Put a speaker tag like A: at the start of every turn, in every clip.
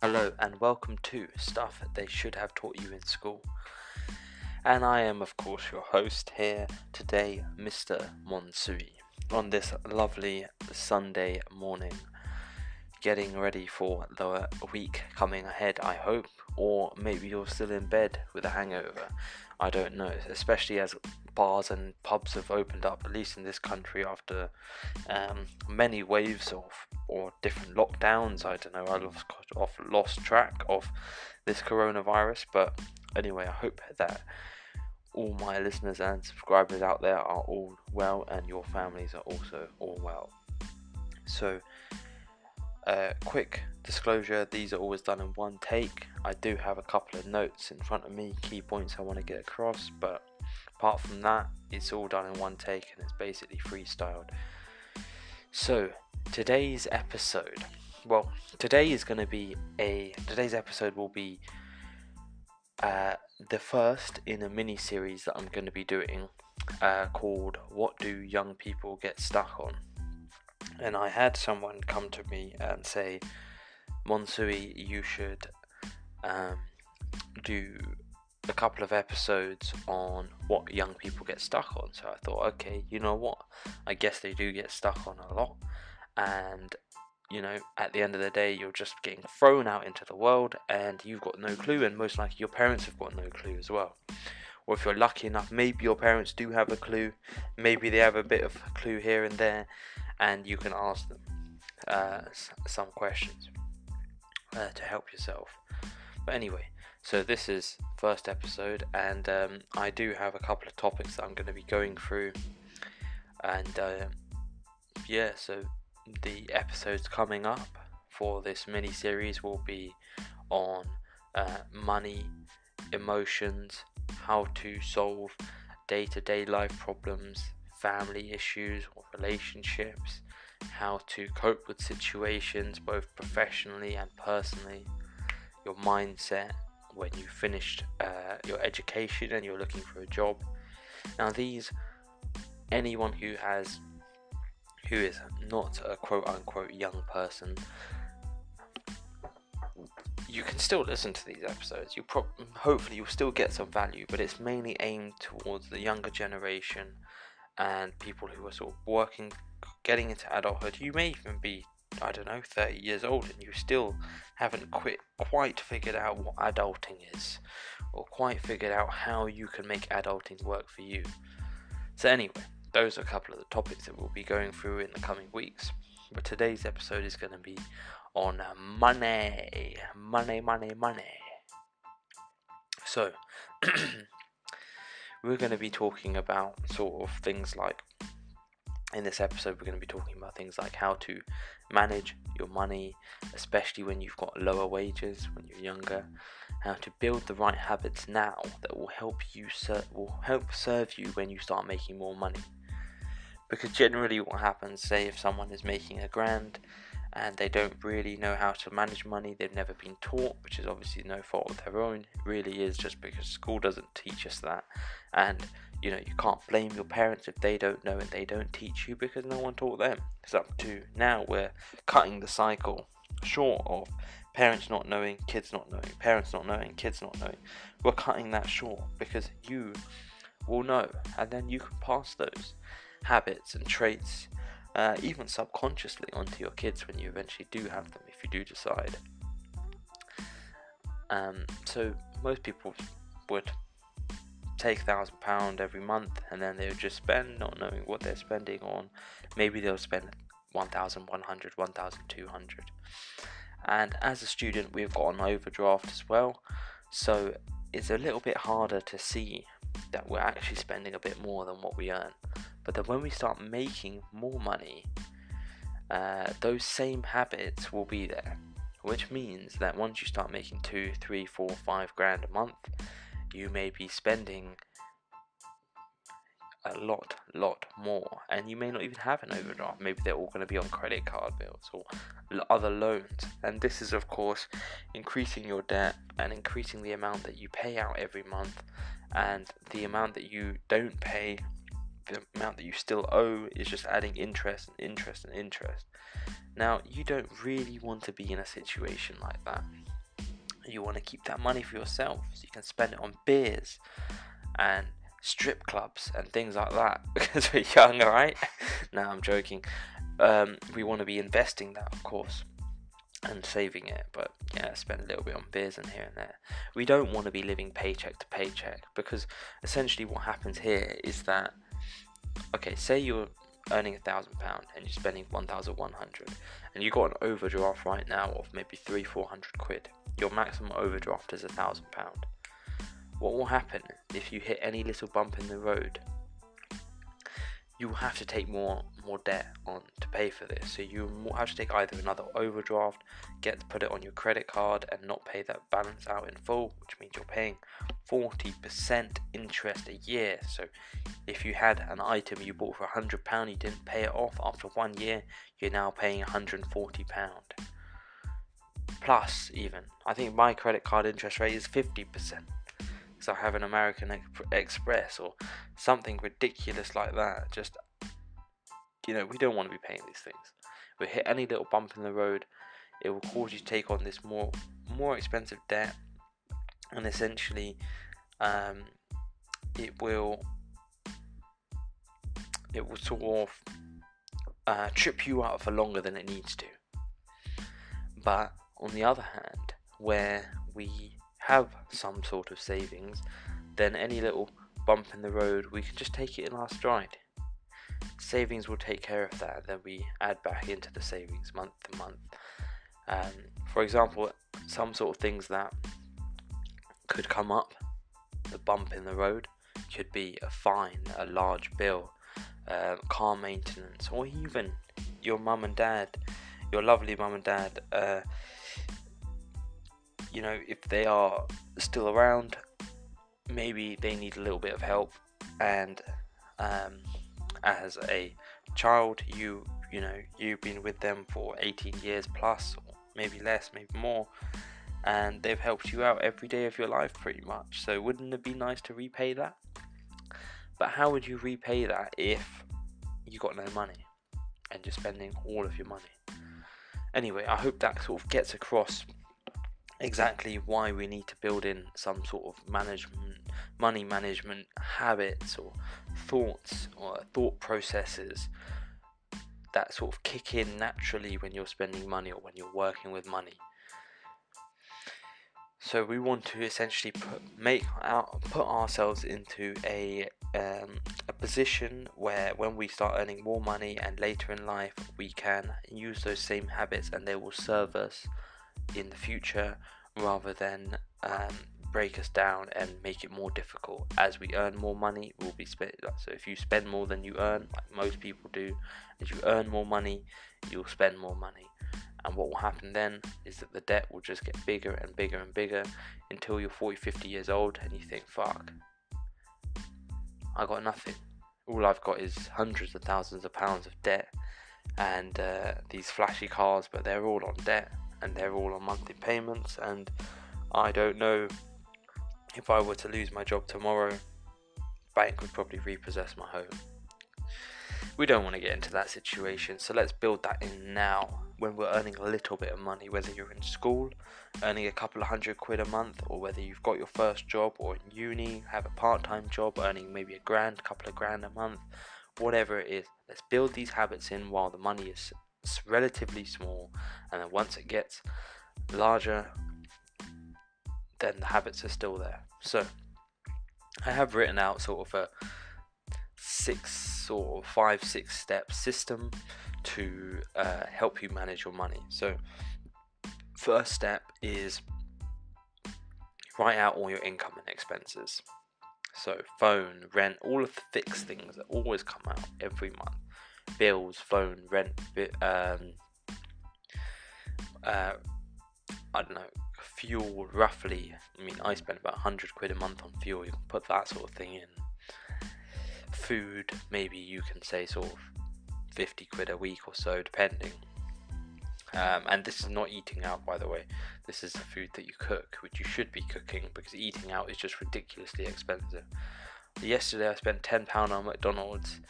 A: Hello and welcome to Stuff They Should Have Taught You in School. And I am, of course, your host here today, Mr. Monsui, on this lovely Sunday morning, getting ready for the week coming ahead, I hope, or maybe you're still in bed with a hangover. I don't know, especially as bars and pubs have opened up, at least in this country, after many waves or different lockdowns. I don't know, I lost track of this coronavirus, but anyway, I hope that all my listeners and subscribers out there are all well and your families are also all well. So, quick disclosure, these are always done in one take. I do have a couple of notes in front of me, key points I want to get across, but apart from that, it's all done in one take and it's basically freestyled. So, today's episode will be the first in a mini series that I'm going to be doing called What Do Young People Get Stuck On? And I had someone come to me and say, Monsui, you should do a couple of episodes on what young people get stuck on. So I thought, okay, you know what, I guess they do get stuck on a lot, and you know, at the end of the day, you're just getting thrown out into the world and you've got no clue, and most likely your parents have got no clue as well. Or if you're lucky enough, maybe your parents do have a clue, maybe they have a bit of a clue here and there, and you can ask them some questions to help yourself. But anyway, so this is first episode, and I do have a couple of topics that I'm going to be going through, and so the episodes coming up for this mini series will be on money, emotions, how to solve day-to-day life problems, family issues or relationships, how to cope with situations both professionally and personally, your mindset when you finished your education and you're looking for a job. Now anyone who is not a quote-unquote young person, you can still listen to these episodes. Hopefully you'll still get some value, but it's mainly aimed towards the younger generation and people who are sort of getting into adulthood. You may even be, 30 years old and you still haven't quite figured out what adulting is, or quite figured out how you can make adulting work for you. So anyway, those are a couple of the topics that we'll be going through in the coming weeks. But today's episode is going to be on money. So, we're going to be talking about sort of things like, in this episode, we're going to be talking about things like how to manage your money, especially when you've got lower wages, when you're younger, how to build the right habits now that will help serve you when you start making more money. Because generally what happens, say if someone is making $1,000 and they don't really know how to manage money, they've never been taught, which is obviously no fault of their own, it really is just because school doesn't teach us that. And you can't blame your parents if they don't know and they don't teach you, because no one taught them. It's up to now we're cutting the cycle short of parents not knowing, kids not knowing, parents not knowing, kids not knowing. We're cutting that short because you will know, and then you can pass those habits and traits even subconsciously onto your kids when you eventually do have them, if you do decide. So most people would take £1,000 every month and then they would just spend, not knowing what they're spending on. Maybe they'll spend 1,100, 1,200. And as a student, we've got an overdraft as well, so it's a little bit harder to see that we're actually spending a bit more than what we earn. But then when we start making more money, those same habits will be there, which means that once you start making 2, 3, 4, 5 grand a month, you may be spending a lot more, and you may not even have an overdraft. Maybe they're all going to be on credit card bills or other loans, and this is of course increasing your debt and increasing the amount that you pay out every month, and the amount that you don't pay, the amount that you still owe, is just adding interest and interest and interest. Now, you don't really want to be in a situation like that. You want to keep that money for yourself so you can spend it on beers and strip clubs and things like that because we're young, right? No, I'm joking. We want to be investing that, of course, and saving it, but yeah, spend a little bit on beers and here and there. We don't want to be living paycheck to paycheck, because essentially what happens here is that, okay, say you're earning £1,000 and you're spending 1,100, and you got an overdraft right now of maybe 300-400 quid. Your maximum overdraft is £1,000. What will happen if you hit any little bump in the road? You will have to take more debt on to pay for this. So you will have to take either another overdraft, put it on your credit card and not pay that balance out in full, which means you're paying 40% interest a year. So if you had an item you bought for £100, you didn't pay it off after 1 year, you're now paying £140. Plus, even, I think my credit card interest rate is 50%. So I have an American Express or something ridiculous like that. Just, we don't want to be paying these things. We hit any little bump in the road, it will cause you to take on this more expensive debt, and essentially, it will sort of trip you up for longer than it needs to. But on the other hand, where we have some sort of savings, then any little bump in the road, we can just take it in our stride. Savings will take care of that, then we add back into the savings month to month. For example, some sort of things that could come up, the bump in the road, could be a fine, a large bill, car maintenance, or even your mum and dad, your lovely mum and dad, if they are still around, maybe they need a little bit of help, and as a child, you've been with them for 18 years plus, or maybe less, maybe more, and they've helped you out every day of your life pretty much. So wouldn't it be nice to repay that? But how would you repay that if you got no money and you're spending all of your money? Anyway, I hope that sort of gets across exactly why we need to build in some sort of money management habits or thoughts or thought processes that sort of kick in naturally when you're spending money or when you're working with money. So we want to essentially put ourselves into a position where when we start earning more money and later in life, we can use those same habits and they will serve us in the future, rather than break us down and make it more difficult. As we earn more money, we'll be so if you spend more than you earn, like most people do, as you earn more money, you'll spend more money. And what will happen then is that the debt will just get bigger and bigger and bigger until you're 40-50 years old and you think, fuck, I got nothing. All I've got is hundreds of thousands of pounds of debt and these flashy cars, but they're all on debt and they're all on monthly payments, and I don't know, if I were to lose my job tomorrow, bank would probably repossess my home. We don't want to get into that situation, so let's build that in now, when we're earning a little bit of money, whether you're in school, earning a couple of £100 a month, or whether you've got your first job, or in uni, have a part-time job, earning maybe a couple of grand a month, whatever it is. Let's build these habits in while the money is relatively small, and then once it gets larger, then the habits are still there. So I have written out sort of a 5-6 step system to help you manage your money. So first step is write out all your income and expenses. So phone, rent, all of the fixed things that always come out every month. Bills, phone, rent, I don't know, fuel roughly. I mean, I spend about £100 a month on fuel. You can put that sort of thing in. Food, maybe you can say sort of £50 a week or so, depending. And this is not eating out, by the way. This is the food that you cook, which you should be cooking, because eating out is just ridiculously expensive. Yesterday I spent £10 on McDonald's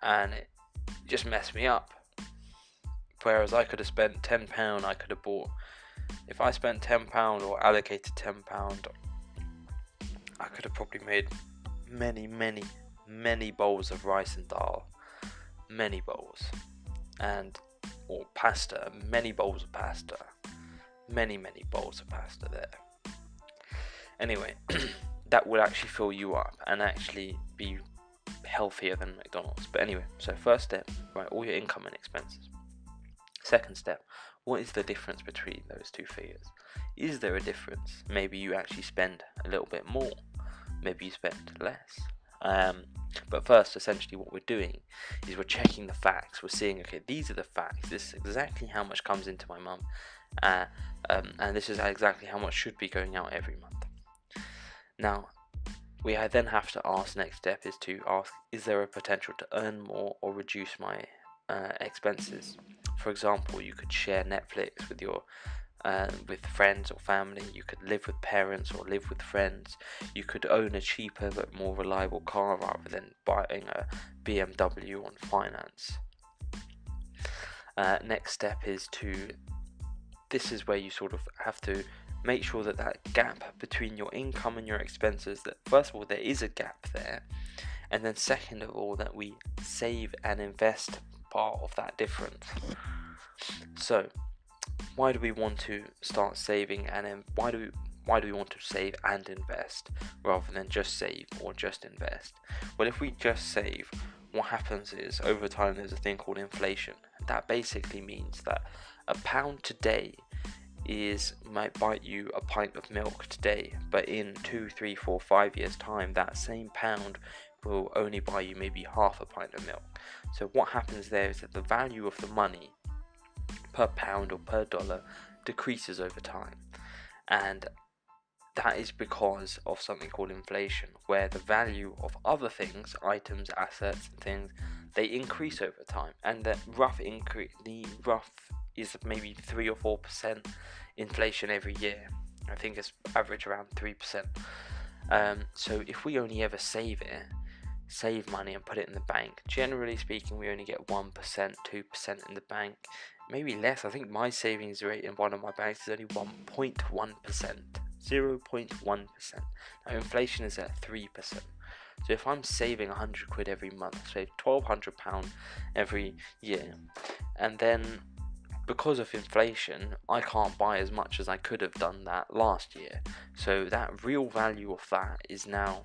A: and it just messed me up. Whereas I could have spent £10, I could have bought If I spent £10 or allocated £10, I could have probably made many bowls of rice and dal, many bowls, or pasta, many bowls of pasta, many bowls of pasta there. Anyway, that would actually fill you up and actually be healthier than McDonald's. But anyway, so first step, write all your income and expenses. Second step, what is the difference between those two figures? Is there a difference? Maybe you actually spend a little bit more, maybe you spend less. But first, essentially what we're doing is we're checking the facts. We're seeing, okay, these are the facts. This is exactly how much comes into my mum, and this is exactly how much should be going out every month. Now, we then have to ask, next step is to ask, is there a potential to earn more or reduce my expenses? For example, you could share Netflix with your with friends or family. You could live with parents or live with friends. You could own a cheaper but more reliable car rather than buying a BMW on finance. Next step is this is where you sort of have to make sure that gap between your income and your expenses, that first of all there is a gap there, and then second of all that we save and invest part of that difference. So why do we want to start saving, and why do we want to save and invest rather than just save or just invest? Well, if we just save, what happens is over time there's a thing called inflation. That basically means that a pound today might buy you a pint of milk today, but in 2, 3, 4, 5 years time that same pound will only buy you maybe half a pint of milk. So what happens there is that the value of the money per pound or per dollar decreases over time, and that is because of something called inflation, where the value of other things, items, assets and things, they increase over time, and the rough is maybe 3 or 4% inflation every year. I think it's average around 3%. So if we only ever save money and put it in the bank, generally speaking we only get 1%, 2% in the bank, maybe less. I think my savings rate in one of my banks is only 1.1%, 0.1%. Now inflation is at 3%. So if I'm saving 100 quid every month, save £1,200 every year, and then because of inflation I can't buy as much as I could have done that last year, so that real value of that is now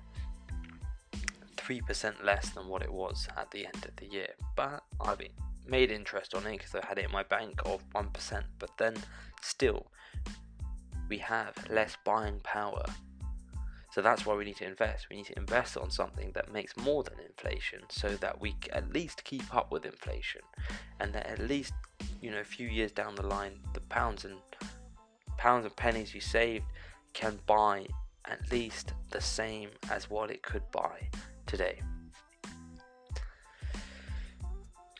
A: 3% less than what it was at the end of the year. But I've made interest on it because I had it in my bank of 1%, but then still we have less buying power. So that's why we need to invest. We need to invest on something that makes more than inflation, so that we at least keep up with inflation, and that at least, a few years down the line, the pounds and pennies you saved can buy at least the same as what it could buy today.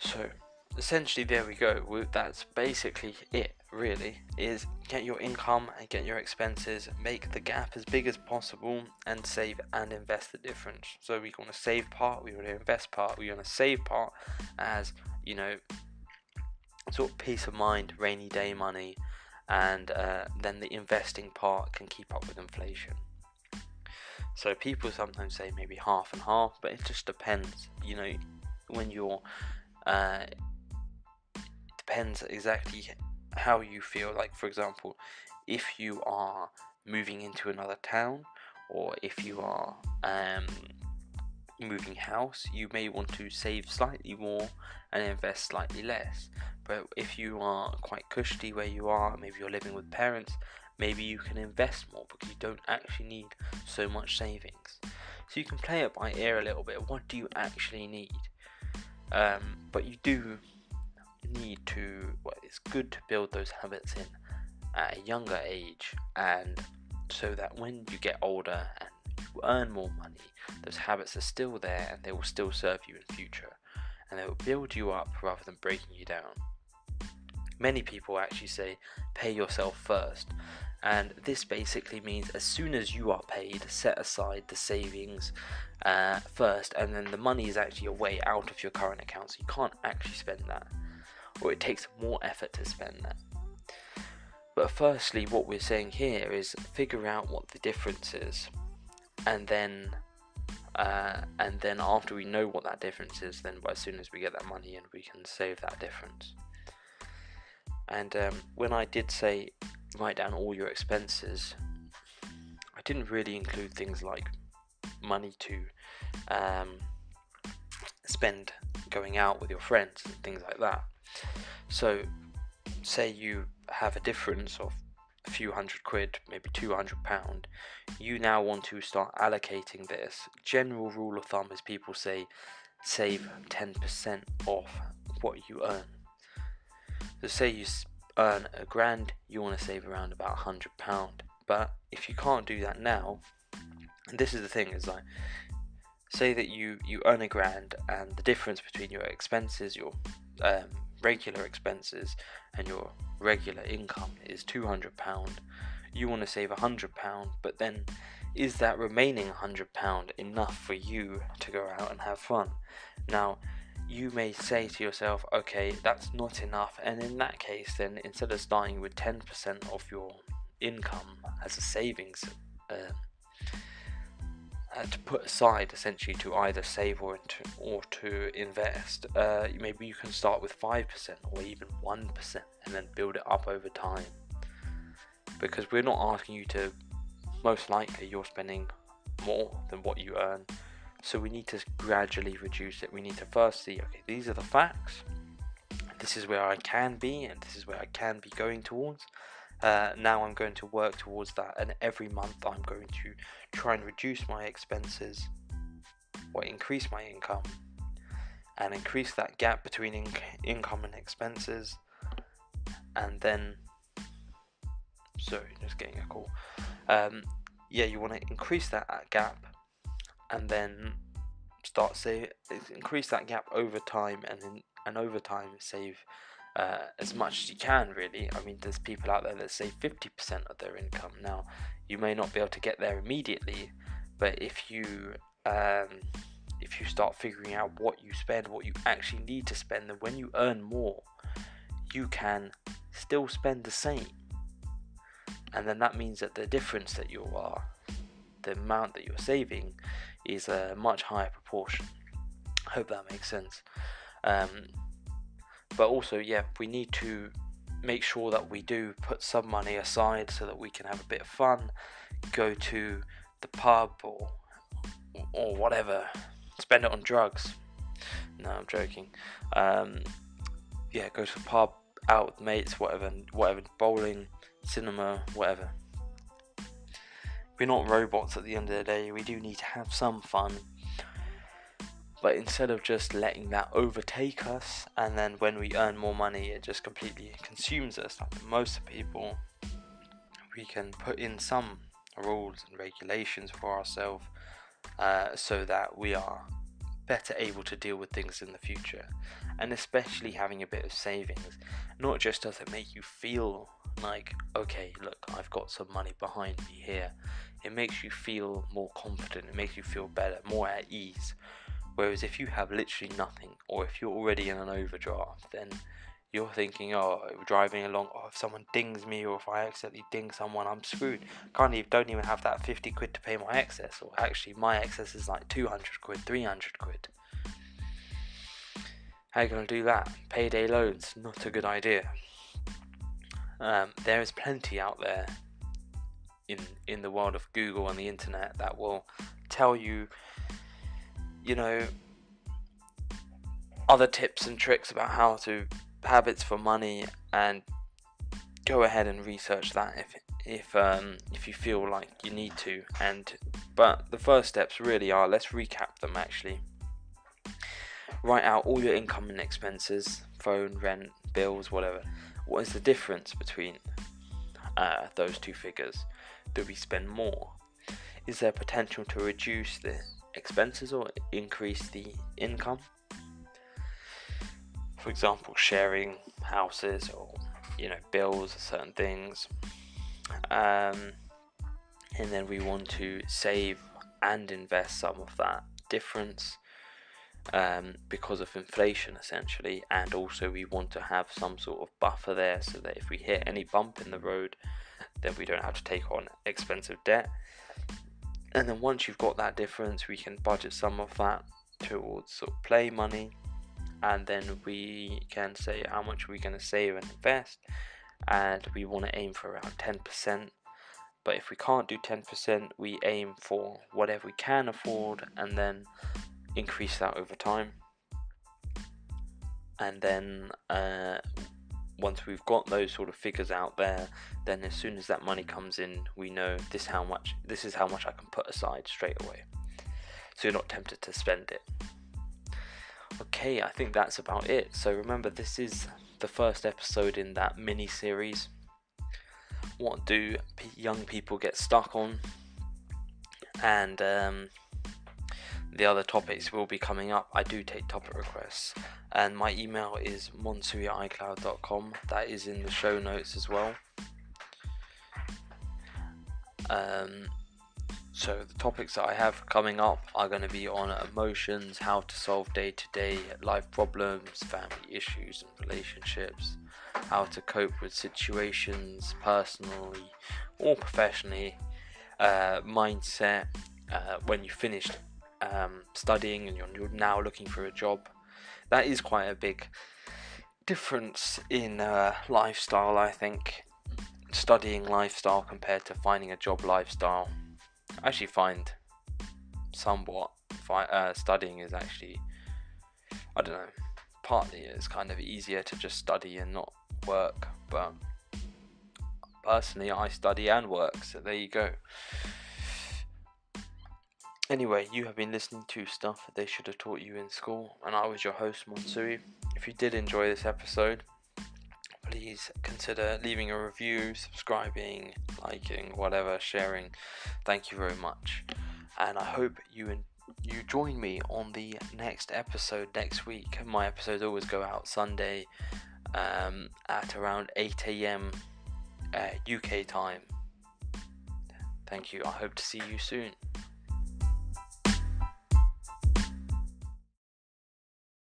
A: So essentially there we go. That's basically it, really, is get your income and get your expenses, make the gap as big as possible, and save and invest the difference. So we're going to save part, we're going to invest part, we're going to save part as, sort of peace of mind, rainy day money, and then the investing part can keep up with inflation. So people sometimes say maybe half and half, but it just depends, when you're it depends exactly how you feel. Like, for example, if you are moving into another town, or if you are moving house, you may want to save slightly more and invest slightly less. But if you are quite cushy where you are, maybe you're living with parents, maybe you can invest more because you don't actually need so much savings. So you can play it by ear a little bit. What do you actually need? But you do need to, it's good to build those habits in at a younger age, and so that when you get older and you earn more money, those habits are still there and they will still serve you in future, and they will build you up rather than breaking you down. Many people actually say pay yourself first, and this basically means as soon as you are paid, set aside the savings first, and then the money is actually a way out of your current account, so you can't actually spend that, or it takes more effort to spend that. But firstly, what we're saying here is figure out what the difference is, and then after we know what that difference is, then as soon as we get that money in, we can save that difference. And when I did say write down all your expenses, I didn't really include things like money to spend going out with your friends and things like that. So say you have a difference of a few £100, maybe £200, you now want to start allocating this. General rule of thumb is people say save 10% off what you earn. So say you earn £1,000, you want to save around about £100. But if you can't do that now, and this is the thing, is like, say that you earn £1,000 and the difference between your expenses, your regular expenses and your regular income is £200. You want to save £100, but then is that remaining £100 enough for you to go out and have fun? Now you may say to yourself, okay, that's not enough, and in that case then instead of starting with 10% of your income as a savings to put aside essentially to either save or to invest, maybe you can start with 5% or even 1% and then build it up over time, because we're not asking you to, most likely you're spending more than what you earn, so we need to gradually reduce it. We need to first see, okay, these are the facts, this is where I can be and this is where I can be going towards. Now I'm going to work towards that, and every month I'm going to try and reduce my expenses or increase my income and increase that gap between income and expenses. And then, sorry, just getting a call. You want to increase that gap and then increase that gap over time, and over time save as much as you can, really. I mean, there's people out there that save 50% of their income. Now, you may not be able to get there immediately, but if you start figuring out what you spend, what you actually need to spend, then when you earn more, you can still spend the same. And then that means that the difference that the amount that you're saving is a much higher proportion. I hope that makes sense. But also, we need to make sure that we do put some money aside so that we can have a bit of fun, go to the pub or whatever, spend it on drugs. No, I'm joking. Go to the pub, out with mates, whatever, bowling, cinema, whatever. We're not robots at the end of the day. We do need to have some fun. But instead of just letting that overtake us, and then when we earn more money, it just completely consumes us, like most people, we can put in some rules and regulations for ourselves so that we are better able to deal with things in the future. And especially having a bit of savings, not just does it make you feel like, okay, look, I've got some money behind me here. It makes you feel more confident, it makes you feel better, more at ease. Whereas if you have literally nothing, or if you're already in an overdraft, then you're thinking, driving along, if someone dings me, or if I accidentally ding someone, I'm screwed. Don't even have that 50 quid to pay my excess, or actually my excess is like 200 quid, 300 quid. How are you going to do that? Payday loans, not a good idea. There is plenty out there in the world of Google and the internet that will tell you, other tips and tricks about how to habits for money, and go ahead and research that if you feel like you need to. But the first steps really are, let's recap them actually. Write out all your income and expenses, phone, rent, bills, whatever. What is the difference between those two figures? Do we spend more? Is there potential to reduce the expenses or increase the income? For example, sharing houses or bills or certain things. And then we want to save and invest some of that difference. because of inflation essentially, and also we want to have some sort of buffer there so that if we hit any bump in the road, then we don't have to take on expensive debt. And then once you've got that difference, we can budget some of that towards sort of play money, and then we can say how much we're going to save and invest, and we want to aim for around 10%. But if we can't do 10%, we aim for whatever we can afford and then increase that over time. And then once we've got those sort of figures out there, then as soon as that money comes in, we know this is how much I can put aside straight away, so you're not tempted to spend it. Okay, I think that's about it. So remember, this is the first episode in that mini series. What do young people get stuck on? And the other topics will be coming up. I do take topic requests, and my email is monsui@icloud.com. That is in the show notes as well. So the topics that I have coming up are going to be on emotions, how to solve day-to-day life problems, family issues and relationships, how to cope with situations personally or professionally, mindset, when you finished studying and you're now looking for a job. That is quite a big difference in lifestyle, I think. Studying lifestyle compared to finding a job lifestyle. I actually find studying is actually, I don't know, partly it's kind of easier to just study and not work, but personally I study and work, so there you go. Anyway, you have been listening to Stuff They Should Have Taught You in School, and I was your host, Monsui. If you did enjoy this episode, please consider leaving a review, subscribing, liking, whatever, sharing. Thank you very much. And I hope you join me on the next episode next week. My episodes always go out Sunday at around 8 a.m. UK time. Thank you. I hope to see you soon.